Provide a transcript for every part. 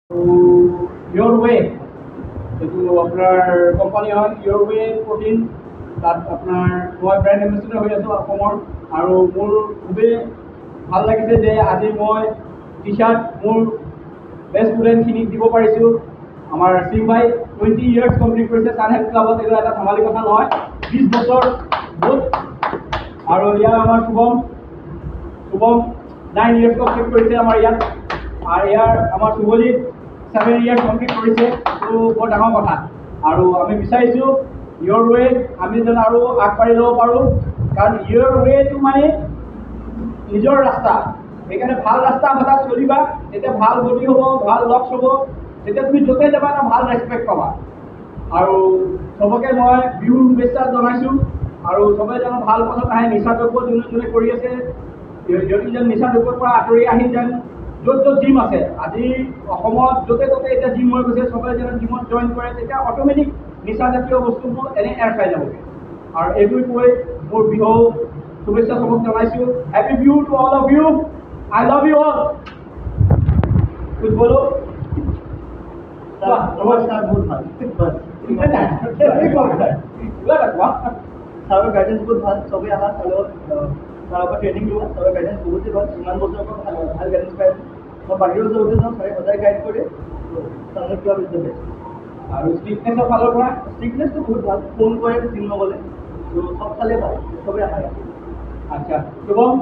Your way এইটো আপোনাৰ company হয় Your Way প্ৰটিন তাত আপোনাৰ মই ব্ৰেণ্ড এম্বেচেডৰ হৈ আছোঁ অসমৰ আৰু মোৰ খুবেই ভাল লাগিছে যে আজি মই টি চাৰ্ট মোৰ বেষ্ট ষ্টুডেণ্টখিনিক দিব পাৰিছোঁ আমাৰ সিং ভাই 20 years কমপ্লিট কৰিছে ছান হেল্থ ক্লাবত এইটো এটা ধেমালি কথা নহয় 20 বছৰ বহুত আৰু ইয়াৰ আমাৰ শুভম 9 years কমপ্লিট কৰিছে আমাৰ ইয়াত আৰু ইয়াৰ আমাৰ শুভজিত 7 years কমপ্লিট কৰিছে এইটো বৰ ডাঙৰ কথা আৰু আমি বিচাৰিছোঁ Your Way আমি যেন আৰু আগবাঢ়ি ল'ব পাৰোঁ কাৰণ Your Wayটো মানে নিজৰ ৰাস্তা সেইকাৰণে ভাল ৰাস্তা হঠাৎ চলিবা তেতিয়া ভাল গতি হ'ব ভাল লক্ষ্য হ'ব তেতিয়া তুমি য'তে যাবা এটা ভাল ৰেচপেক্ট পাবা আৰু চবকে মই বিহুৰ শুভেচ্ছা জনাইছোঁ আৰু চবে যেন ভাল পথত আহে নিচা দ্ৰব্য যোনে কৰি আছে যদি যেন নিচা দ্ৰব্যৰ পৰা আঁতৰি আহি যেন য'ত য'ত জিম আছে আজি অসমত য'তে ত'তে এতিয়া জিম হৈ গৈছে চবে যেন জিমত জইন কৰে তেতিয়া অট'মেটিক নিচাজাতীয় বস্তুবোৰ এনে এৰ খাই যাবগৈ আৰু এইবোৰ কৈ মোৰ বিহু শুভেচ্ছা চবক জনাইছোঁ happy Bihu to all of you I love you all কুছ বলো नमस्कार बहुत ভাল ছাৰৰ গাইডেন্স বহুত ভাল চবেই আহা ছাৰৰ পৰা ট্ৰেইনিং লোৱা ছাৰৰ গাইডেন্স বহুতেই ভাল ইমান বছৰৰ পৰা ভাল গাইডেন্স পাই মই বাহিৰত যাওঁতে যাওঁ ছাৰে সদায় গাইড কৰে ছাৰৰ ক্লাব ইজ দ্য বেষ্ট আৰু ষ্ট্ৰিকনেছৰ ফালৰ পৰা ষ্ট্ৰিকনেছটো বহুত ভাল ফোন কৰে জিম নগ'লে ত' চব ফালে ভাল চবেই আহা अच्छा शुभम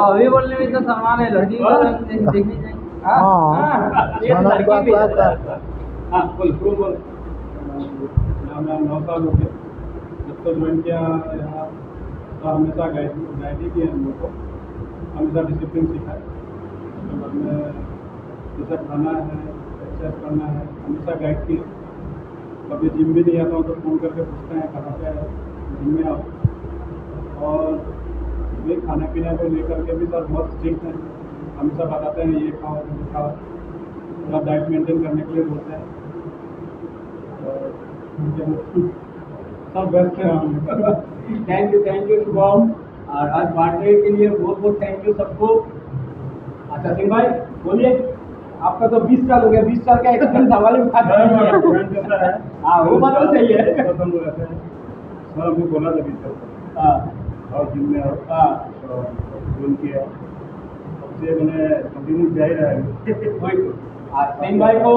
अभी बोलने में तो सामान है लड़की देखनी चाहिए हाँ बोल बोल मैं 9 साल हो गए जब तो ज्वाइन किया यहाँ तो हमेशा गाइड ही किया हम लोग को हमेशा डिसिप्लिन सीखा है मतलब में जैसे खाना है एक्सरसाइज करना है हमेशा गाइड किए कभी जिम भी नहीं आता हूँ तो फ़ोन करके पूछते हैं कहाँ पे है जिम में आओ और ये खाना पीने को लेकर के भी सर बहुत स्ट्रिक्ट हैं हमेशा बताते हैं ये खाओ वो खाओ थोड़ा डाइट मेंटेन करने के लिए बोलते हैं सब बेस्ट है थैंक यू शुभम और आज बर्थडे के लिए बहुत बहुत थैंक यू सबको अच्छा सिंह भाई बोलिए आपका तो 20 साल हो गया 20 साल का एक्सपीरियंस हमारे हाँ वो बात तो सही है सर हमको बोला था बीच हाँ और जिम में हाँ फोन किया सबसे मैंने कंटिन्यू किया ही रहा है सिंह भाई को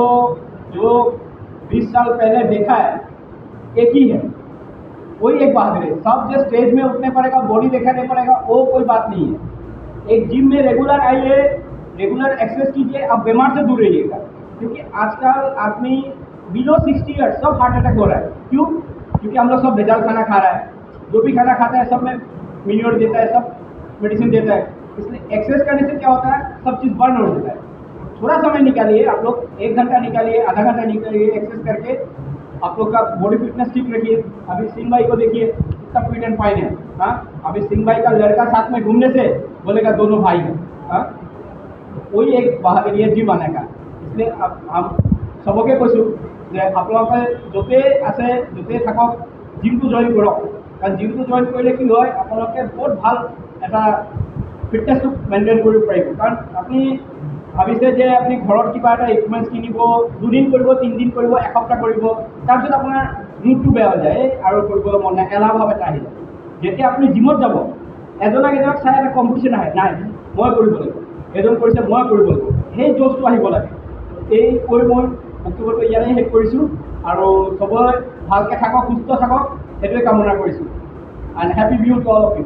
जो 20 साल पहले देखा है एक ही है कोई एक बहादुर है सब जो स्टेज में उठने पड़ेगा बॉडी दिखाने पड़ेगा वो कोई बात नहीं है एक जिम में रेगुलर आइए रेगुलर एक्सरसाइज कीजिए आप बीमार से दूर रहिएगा क्योंकि आजकल आदमी बिलो 60 ईयर्स सब हार्ट अटैक हो रहा है क्यों क्योंकि हम लोग सब बेजार खाना खा रहा है जो भी खाना खाता है सब में मिनरल देता है सब मेडिसिन देता है इसलिए एक्सरसाइज करने से क्या होता है सब चीज़ बर्न हो जाता है थोड़ा समय निकालिए आप लोग 1 घंटा निकालिए आधा घंटा निकालिए एक्सरसाइज करके आप लोग का बॉडी फिटनेस ठीक रखिए अभी सिंह भाई को देखिए कितना फिट एंड फाइन है हाँ अभी सिंह भाई का लड़का साथ में घूमने से बोलेगा दोनों भाई हैं हाँ वही एक बहादुरी है जिम आने का इसलिए अब हम सबके কৈছোঁ যে আপোনালোকে য'তে আছে য'তে থাকক জিমটো জইন কৰক কাৰণ জিমটো জইন কৰিলে কি হয় আপোনালোকে বহুত ভাল এটা ফিটনেছটো মেইনটেইন কৰিব পাৰিব কাৰণ আপুনি ভাবিছে যে আপুনি ঘৰত কিবা এটা ইকুইপমেণ্টছ কিনিব 2 দিন কৰিব 3 দিন কৰিব এসপ্তাহ কৰিব তাৰপিছত আপোনাৰ মুডটো বেয়া হৈ যায় আৰু কৰিবলৈ মন নাই এলাহ ভাৱ এটা আহি যায় যেতিয়া আপুনি জিমত যাব এজনক চাই এটা কম্পিটিশ্যন আহে নাই মই কৰিব লাগিব এজন কৰিছে মই কৰিব লাগিব সেই জোচটো আহিব লাগে এই কৈ মই বক্তব্যটো ইয়াৰে শেষ কৰিছোঁ আৰু চবৰে ভালকৈ থাকক সুস্থ থাকক সেইটোৱে কামনা কৰিছোঁ and happy Bihu to all of U